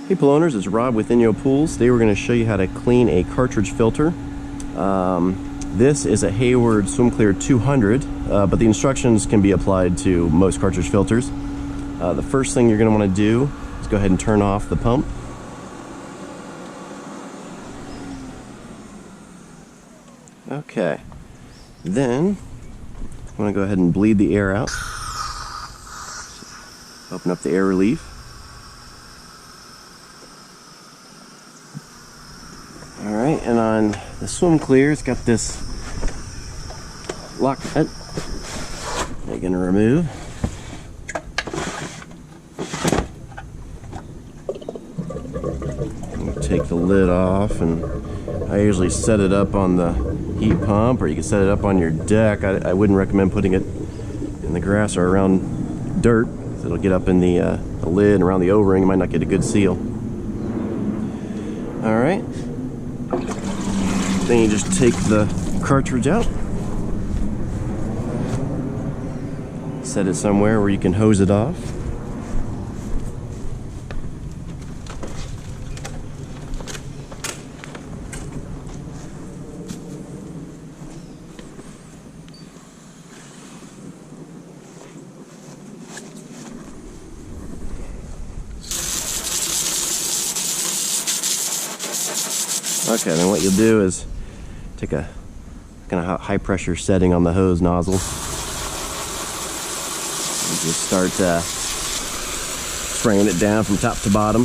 Hey pool owners, it's Rob with Inyo Pools. Today we're going to show you how to clean a cartridge filter. This is a Hayward SwimClear 200, but the instructions can be applied to most cartridge filters. The first thing you're going to want to do is go ahead and turn off the pump. Okay, then I'm going to go ahead and bleed the air out. Open up the air relief. Alright, and on the SwimClear, it's got this lock nut they're going to remove. Take the lid off, and I usually set it up on the heat pump, or you can set it up on your deck. I wouldn't recommend putting it in the grass or around dirt. It'll get up in the lid and around the O-ring. You might not get a good seal. Alright. Then you just take the cartridge out. Set it somewhere where you can hose it off. Okay, then what you'll do is take a kind of high pressure setting on the hose nozzle and just start spraying it down from top to bottom.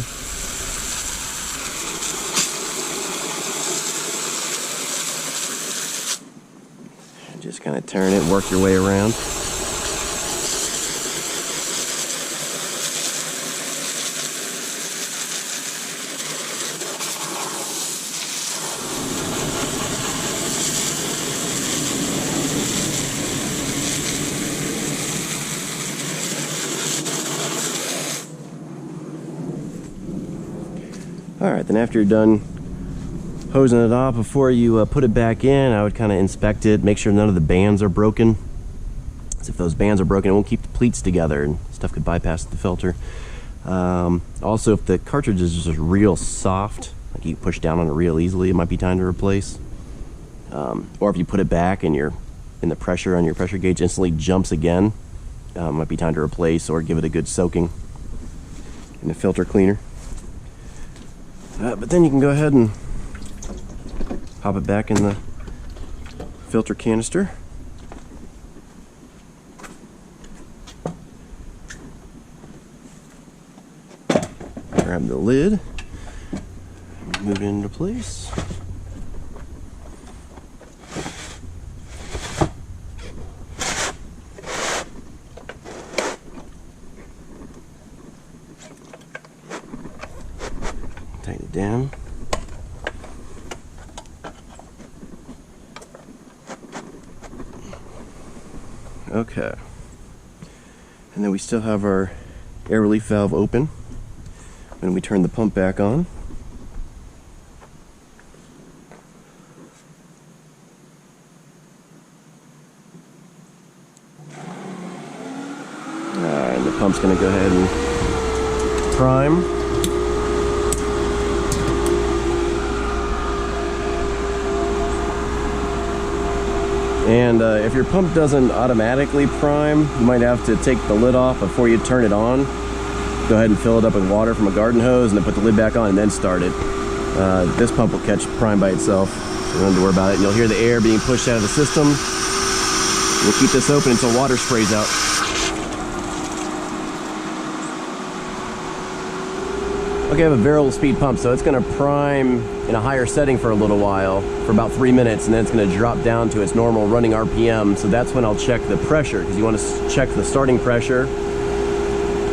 And just kind of turn it, work your way around. Alright, then after you're done hosing it off, before you put it back in, I would kind of inspect it, make sure none of the bands are broken. So if those bands are broken, it won't keep the pleats together and stuff could bypass the filter. Also, if the cartridge is just real soft, like you push down on it real easily, it might be time to replace. Or if you put it back and the pressure on your pressure gauge instantly jumps again, it might be time to replace or give it a good soaking in the filter cleaner. But then you can go ahead and pop it back in the filter canister. Grab the lid, move it into place. Tighten it down. Okay. And then we still have our air relief valve open when we turn the pump back on. Alright, and the pump's going to go ahead and prime. And if your pump doesn't automatically prime, you might have to take the lid off before you turn it on. Go ahead and fill it up with water from a garden hose and then put the lid back on and then start it. This pump will catch prime by itself, so you don't have to worry about it. And you'll hear the air being pushed out of the system. We'll keep this open until water sprays out. Okay, I have a variable speed pump, so it's going to prime in a higher setting for a little while, for about 3 minutes, and then it's going to drop down to its normal running RPM. So that's when I'll check the pressure, because you want to check the starting pressure,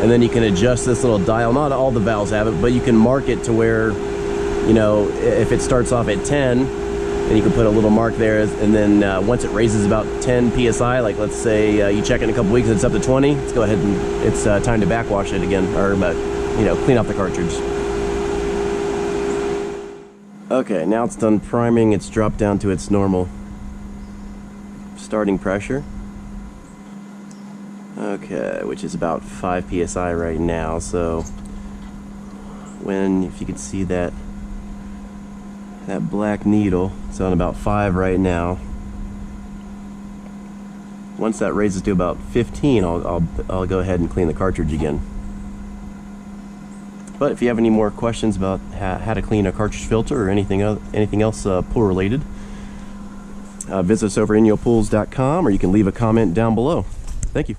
and then you can adjust this little dial. Not all the valves have it, but you can mark it to where, you know, if it starts off at 10, then you can put a little mark there, and then once it raises about 10 psi, like let's say you check it in a couple weeks and it's up to 20, let's go ahead and it's time to backwash it again, or you know, clean off the cartridge. Okay, now it's done priming. It's dropped down to its normal starting pressure. Okay, which is about 5 psi right now, so when, if you can see that black needle, it's on about 5 right now. Once that raises to about 15, I'll go ahead and clean the cartridge again. But if you have any more questions about how to clean a cartridge filter or anything else pool related, visit us over at inyopools.com, or you can leave a comment down below. Thank you.